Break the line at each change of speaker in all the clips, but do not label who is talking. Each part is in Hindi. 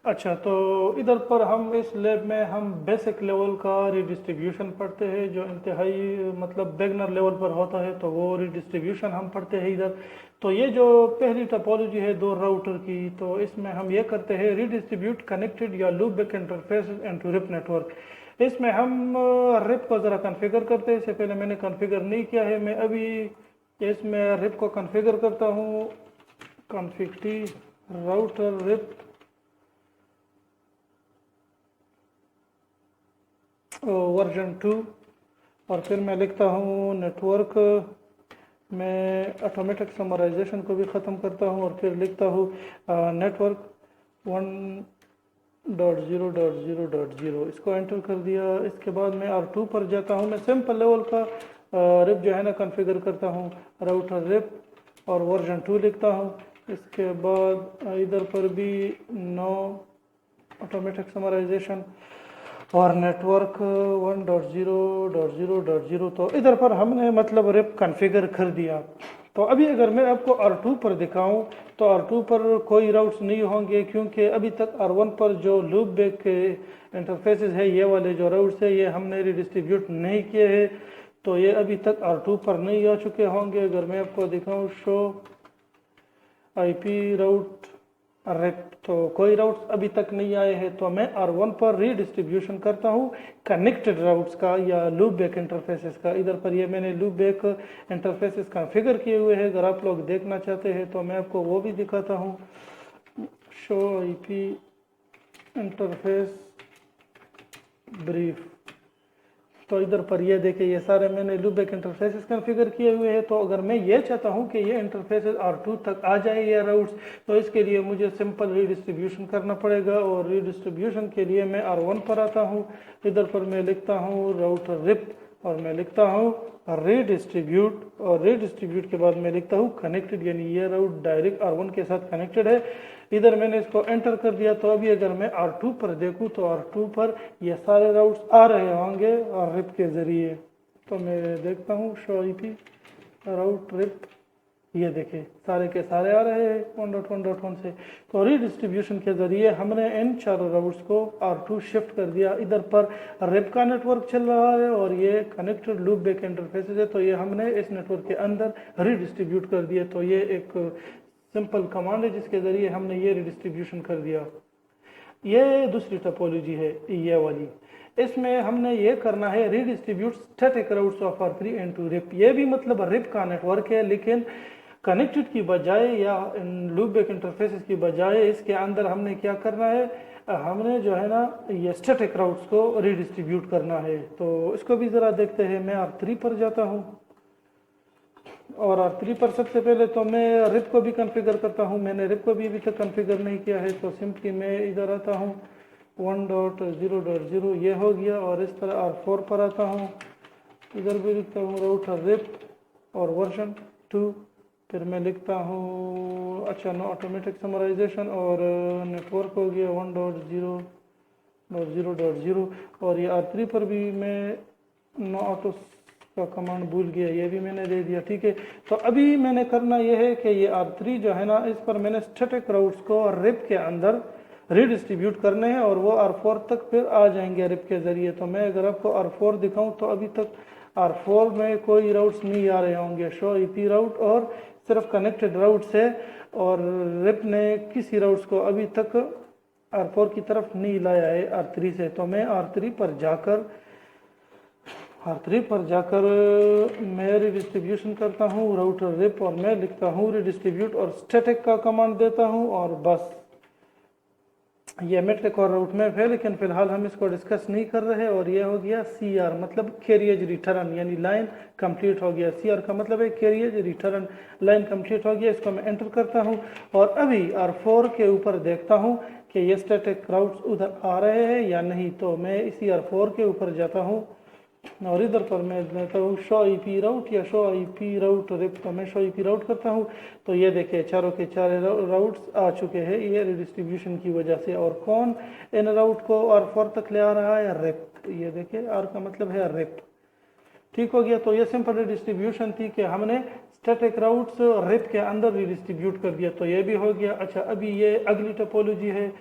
अच्छा, तो इधर पर हम इस लैब में हम बेसिक लेवल का रिडिस्ट्रीब्यूशन पढ़ते हैं, जो इंतहाई मतलब बिगनर लेवल पर होता है, तो वो रिडिस्ट्रीब्यूशन हम पढ़ते हैं इधर। तो ये जो पहली टोपोलॉजी है दो राउटर की, तो इसमें हम ये करते हैं रिडिस्ट्रीब्यूट कनेक्टेड या loop back interface into RIP network. इसमें हम रिप को ज़रा कॉन्फ़िगर करते हैं। इससे पहले मैंने कॉन्फ़िगर नहीं किया है, मैं अभी इसमें रिप को कॉन्फ़िगर करता हूँ। Config T router RIP version 2, और फिर मैं लिखता हूँ नेटवर्क। मैं ऑटोमेटिक समराइजेशन को भी ख़त्म करता हूँ और फिर लिखता हूँ नेटवर्क 1.0.0.0। इसको एंटर कर दिया। इसके बाद मैं R2 पर जाता हूँ। मैं सिंपल लेवल का रिप जो है ना कॉन्फ़िगर करता हूँ, राउटर रिप, और वर्जन 2 लिखता हूँ। इसके बाद इधर पर भी नो ऑटोमेटिक समराइजेशन और नेटवर्क 1.0.0.0। तो इधर पर हमने मतलब रिप कॉन्फ़िगर कर दिया। तो अभी अगर मैं आपको R2 पर दिखाऊं, तो R2 पर कोई राउट्स नहीं होंगे, क्योंकि अभी तक R1 पर जो लूप बैक के इंटरफेसेस है, ये वाले जो राउट्स है, ये हमने रिडिस्ट्रीब्यूट नहीं किए हैं, तो ये अभी तक R2 पर नहीं आ चुके होंगे। अगर मैं आपको दिखाऊं शो IP राउट रिप, तो कोई राउट्स अभी तक नहीं आए हैं, तो मैं R1 पर रीडिस्ट्रीब्यूशन करता हूँ कनेक्टेड राउट्स का या लूप बैक इंटरफेसेस का। इधर पर ये मैंने लूप बैक इंटरफेसेस कॉन्फ़िगर किए हुए हैं। अगर आप लोग देखना चाहते हैं तो मैं आपको वो भी दिखाता हूँ। शो IP इंटरफेस ब्रीफ, तो इधर पर ये देखिए, ये सारे मैंने लूप बैक इंटरफेसेस कॉन्फ़िगर किए हुए हैं। तो अगर मैं ये चाहता हूँ कि ये इंटरफेसेस R2 तक आ जाए ये राउट्स, तो इसके लिए मुझे सिंपल रीडिस्ट्रीब्यूशन करना पड़ेगा। और रीडिस्ट्रीब्यूशन के लिए मैं R1 पर आता हूँ। इधर पर मैं लिखता हूँ राउटर रिप, और मैं लिखता हूँ रीडिस्ट्रीब्यूट, और रीडिस्ट्रीब्यूट के बाद मैं लिखता हूँ कनेक्टेड, यानी ये राउट डायरेक्ट R1 के साथ कनेक्टेड है। इधर मैंने इसको एंटर कर दिया। तो अभी अगर मैं R2 पर देखूं, तो R2 पर ये सारे राउट्स आ रहे होंगे और रिप के ज़रिए। तो मैं देखता हूँ शो IP राउट रिप, ये देखें सारे के सारे आ रहे हैं 1.1.1 से। तो रीडिस्ट्रीब्यूशन के ज़रिए हमने इन चारों राउट्स को R2 शिफ्ट कर दिया। इधर पर रिप का नेटवर्क चल रहा है और ये कनेक्टेड लूप बैक इंटरफेसेस है, तो ये हमने इस नेटवर्क के अंदर रीडिस्ट्रीब्यूट कर दिया। तो ये एक सिंपल कमांड है जिसके ज़रिए हमने ये रीडिस्ट्रीब्यूशन कर दिया। ये दूसरी टोपोलॉजी है ये वाली। इसमें हमने ये करना है redistribute static routes of R3 into RIP. ये भी मतलब रिप का नेटवर्क है, लेकिन कनेक्टेड की बजाय या लूप बैक इंटरफेसेस की बजाय इसके अंदर हमने क्या करना है, हमने जो है ना ये स्टैटिक राउट्स को रीडिस्ट्रीब्यूट करना है। तो इसको भी ज़रा देखते हैं। मैं R3 पर जाता हूँ, और R3 पर सबसे पहले तो मैं रिप को भी कॉन्फ़िगर करता हूँ। मैंने रिप को भी अभी तक कॉन्फ़िगर नहीं किया है, तो सिंपली मैं इधर आता हूँ 1.0.0, ये हो गया। और इस तरह R4 पर आता हूँ, इधर भी लिखता हूँ राउटर रिप और वर्जन 2। फिर मैं लिखता हूँ अच्छा नो ऑटोमेटिक समराइजेशन, और नेटवर्क हो गया 1.0.0.0। और ये R3 पर भी मैं नो ऑटो का कमांड भूल गया, ये भी मैंने दे दिया। ठीक है, तो अभी मैंने करना ये है कि ये R3 जो है ना, इस पर मैंने स्टैटिक राउट्स को रिप के अंदर रीडिस्ट्रीब्यूट करने हैं, और वो R4 तक फिर आ जाएंगे रिप के ज़रिए। तो मैं अगर आपको R4 दिखाऊं, तो अभी तक R4 में कोई राउट्स नहीं आ रहे होंगे। शो IP राउट और सिर्फ कनेक्टेड राउट्स है, और रिप ने किसी राउट्स को अभी तक R4 की तरफ नहीं लाया है R3 से। तो मैं R3 पर जाकर मैं रीडिस्ट्रीब्यूशन करता हूँ राउटर रिप, और मैं लिखता हूँ रीडिस्ट्रीब्यूट और स्टैटिक का कमांड देता हूँ, और बस ये मेट्रिक और राउट मैप है, लेकिन फिलहाल हम इसको डिस्कस नहीं कर रहे। और ये हो गया CR मतलब कैरियज रिटर्न, यानी लाइन कंप्लीट हो गया। CR का मतलब है कैरियज रिटर्न, लाइन कंप्लीट हो गया। इसको मैं एंटर करता हूँ, और अभी R4 के ऊपर देखता हूँ कि ये स्टैटिक राउट्स उधर आ रहे हैं या नहीं। तो मैं इसी R4 के ऊपर जाता हूँ, और इधर पर मैं देता हूँ शो IP राउट या शो IP राउट रिप। तो मैं शो IP राउट करता हूँ, तो ये देखिए चारों के चार राउट्स आ चुके हैं ये रिडिस्ट्रीब्यूशन की वजह से। और कौन इन राउट को R4 तक ले आ रहा है, रिप। ये देखिए R का मतलब है रिप। ठीक हो गया। तो ये सिंपल रिडिस्ट्रीब्यूशन थी कि हमने स्टैटिक राउट्स रिप के अंदर रिडिस्ट्रीब्यूट कर दिया, तो ये भी हो गया। अच्छा, अभी ये अगली टोपोलॉजी है।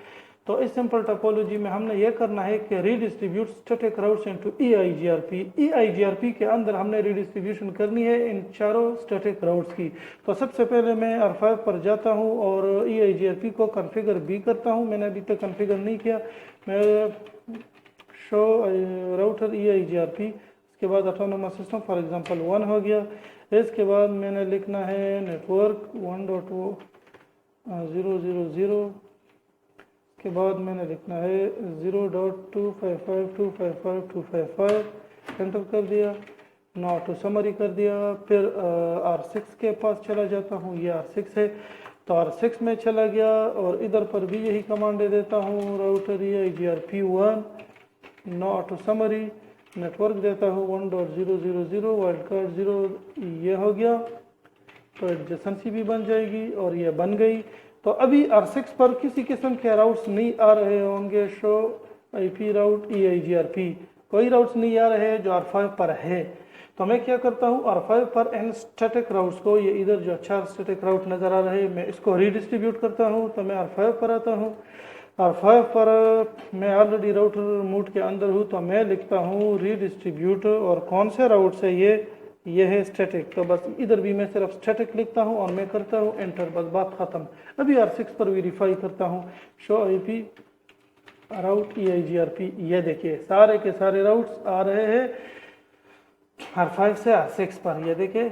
तो इस सिंपल टोपोलॉजी में हमने ये करना है कि redistribute static routes into EIGRP। EIGRP के अंदर हमने रीडिस्ट्रीब्यूशन करनी है इन चारों स्टैटिक राउट्स की। तो सबसे पहले मैं R5 पर जाता हूँ और EIGRP को कॉन्फ़िगर भी करता हूँ। मैंने अभी तक कॉन्फ़िगर नहीं किया। मैं शो राउटर EIGRP, इसके बाद ऑटोनोमस सिस्टम फॉर एग्जांपल 1 हो गया। इसके बाद मैंने लिखना है नेटवर्क 1.0.0.0, के बाद मैंने लिखना है 0.255.255.255, एंटर कर दिया। नॉट टू समरी कर दिया। फिर R6 के पास चला जाता हूँ, ये R6 है तो R6 में चला गया और इधर पर भी यही कमांड दे देता हूँ, router EIGRP1 no auto summary, network देता हूँ 1.0.0.0 वाइल्ड कार्ड 0, ये हो गया। तो एडजेसेंसी भी बन जाएगी और ये बन गई। तो अभी R6 पर किसी किस्म के राउट्स नहीं आ रहे होंगे। शो IP राउट EIGRP, कोई राउट्स नहीं आ रहे जो R5 पर है। तो मैं क्या करता हूँ, R5 पर इन स्टैटिक राउट्स को, ये इधर जो 4 स्टैटिक राउट नज़र आ रहे हैं, मैं इसको रीडिस्ट्रीब्यूट करता हूँ। तो मैं R5 पर आता हूँ। R5 पर मैं ऑलरेडी राउटर मोड के अंदर हूँ, तो मैं लिखता हूँ रीडिस्ट्रीब्यूट, और कौन से राउट से ये है स्टैटिक। तो बस इधर भी मैं सिर्फ स्टैटिक लिखता हूँ और मैं करता हूँ एंटर, बस बात खत्म। अभी R6 पर वेरीफाई करता हूँ, शो IP राउट EIGRP, ये देखिए सारे के सारे राउट्स आ रहे हैं R5 से R6 पर। ये देखिए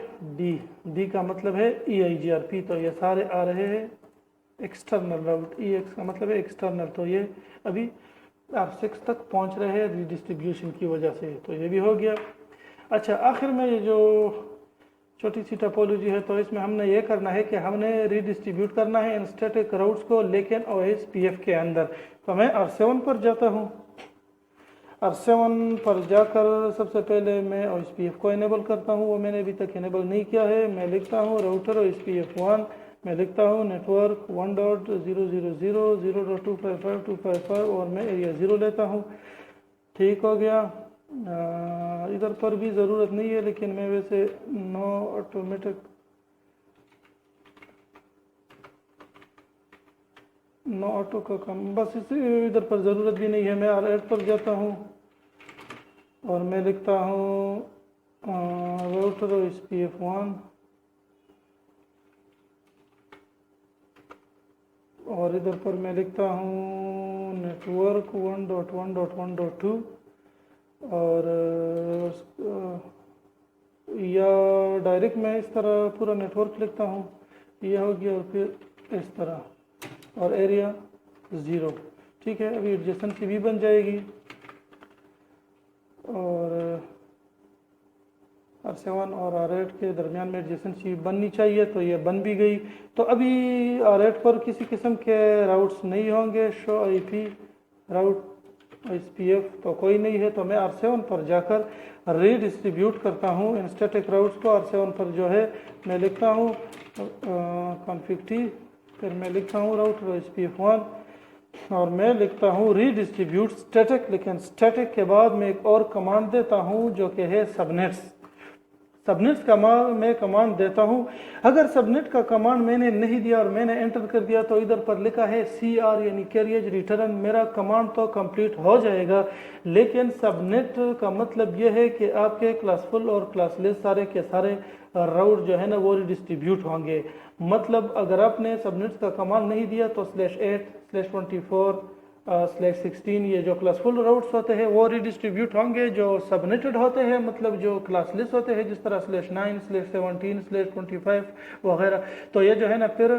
D का मतलब है EIGRP, तो ये सारे आ रहे हैं एक्सटर्नल राउट। EX का मतलब है एक्सटर्नल, तो ये अभी R6 तक पहुंच रहे हैं रिडिस्ट्रीब्यूशन की वजह से। तो ये भी हो गया। अच्छा, आखिर में ये जो छोटी सी टोपोलॉजी है, तो इसमें हमने ये करना है कि हमने रीडिस्ट्रीब्यूट करना है इन स्टैटिक राउट्स को, लेकिन OSPF के अंदर। तो मैं R7 पर जाता हूँ। R7 पर जाकर सबसे पहले मैं OSPF को इनेबल करता हूँ, वो मैंने अभी तक इनेबल नहीं किया है। मैं लिखता हूँ राउटर OSPF1, मैं लिखता हूँ नेटवर्क 1.0.0.0.255.255 और मैं एरिया 0 लेता हूँ। ठीक हो गया। इधर पर भी ज़रूरत नहीं है, लेकिन मैं वैसे नो ऑटो का कम, बस इसे इधर पर ज़रूरत भी नहीं है। मैं R8 पर जाता हूँ और मैं लिखता हूँ राउटर OSPF1 और इधर पर मैं लिखता हूँ नेटवर्क 1.1.1.2 और या डायरेक्ट मैं इस तरह पूरा नेटवर्क लिखता हूँ, यह हो गया, और फिर इस तरह, और एरिया 0। ठीक है, अभी एडजेसेंसी भी बन जाएगी और R7 और R8 के दरमियान में एडजेसेंसी बननी चाहिए, तो ये बन भी गई। तो अभी R8 पर किसी किस्म के राउट्स नहीं होंगे। शो IP राउट OSPF तो कोई नहीं है, तो मैं R7 पर जाकर रीडिस्ट्रीब्यूट करता हूँ इन स्टैटिक राउट्स को। R7 पर जो है मैं लिखता हूँ config T, फिर मैं लिखता हूँ राउटर OSPF1 और मैं लिखता हूँ रीडिस्ट्रीब्यूट स्टैटिक, लेकिन स्टैटिक के बाद मैं एक और कमांड देता हूँ जो कि है सबनेट्स। सबनेट्स का मैं कमांड देता हूँ। अगर सबनेट का कमांड मैंने नहीं दिया और मैंने एंटर कर दिया, तो इधर पर लिखा है CR यानी कैरियज रिटर्न, मेरा कमांड तो कंप्लीट हो जाएगा, लेकिन सबनेट का मतलब यह है कि आपके क्लासफुल और क्लासलेस सारे के सारे राउट जो है ना वो डिस्ट्रीब्यूट होंगे। मतलब अगर आपने सबनेट्स का कमांड नहीं दिया तो /8/24/16 ये जो क्लासफुल राउट्स होते हैं वो रिडिस्ट्रीब्यूट होंगे, जो सबनेटेड होते हैं मतलब जो क्लासलेस होते हैं जिस तरह /9/17/25 वगैरह, तो ये जो है ना फिर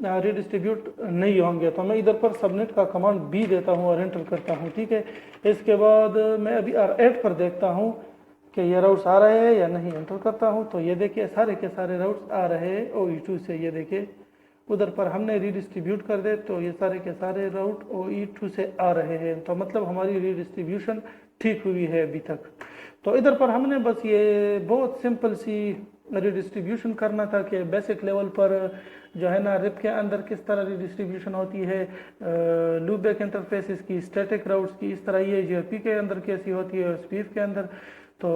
रिडिस्ट्रीब्यूट नहीं होंगे। तो मैं इधर पर सबनेट का कमांड भी देता हूँ और एंटर करता हूँ। ठीक है, इसके बाद मैं अभी R8 पर देखता हूँ कि ये राउट्स आ रहे हैं या नहीं, एंटर करता हूँ। तो ये देखिए सारे के सारे राउट्स आ रहे हैं OE2 से। ये देखिए उधर पर हमने रीडिस्ट्रीब्यूट कर दे तो ये सारे के सारे राउट OE2 से आ रहे हैं, तो मतलब हमारी रीडिस्ट्रीब्यूशन ठीक हुई है अभी तक। तो इधर पर हमने बस ये बहुत सिंपल सी रीडिस्ट्रीब्यूशन करना था कि बेसिक लेवल पर जो है ना रिप के अंदर किस तरह रीडिस्ट्रीब्यूशन होती है, लूप बैक इंटरफेसेस की, स्टैटिक राउट्स की, इस तरह ये GRP के अंदर कैसी होती है, SPF के अंदर। तो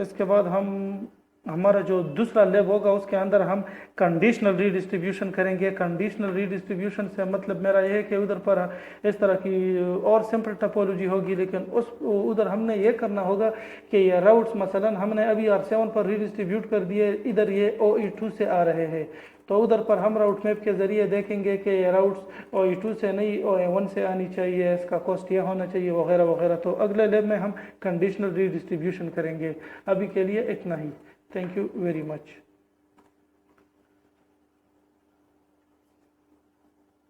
इसके बाद हम हमारा जो दूसरा लेब होगा उसके अंदर हम कंडीशनल रीडिस्ट्रीब्यूशन करेंगे। कंडीशनल रीडिस्ट्रीब्यूशन से मतलब मेरा ये है कि उधर पर इस तरह की और सिंपल टोपोलॉजी होगी, लेकिन उस उधर हमने ये करना होगा कि ये राउट्स मसलन हमने अभी R7 पर रीडिस्ट्रीब्यूट कर दिए, इधर ये OE2 से आ रहे हैं, तो उधर पर हम राउट मैप के ज़रिए देखेंगे कि ये राउट्स OE2 से नहीं OE1 से आनी चाहिए, इसका कॉस्ट यह होना चाहिए वगैरह वगैरह। तो अगले लेब में हम कंडीशनल रीडिस्ट्रीब्यूशन करेंगे। अभी के लिए इतना ही। Thank you very much.